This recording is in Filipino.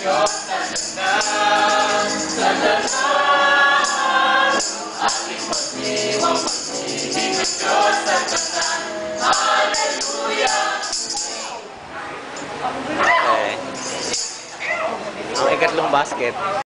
Diyos na nagdaan sa lahat. Ating pagdiwang pag-ibig ng Diyos sa tanan. Hallelujah! Okay. Ang ikatlong basket.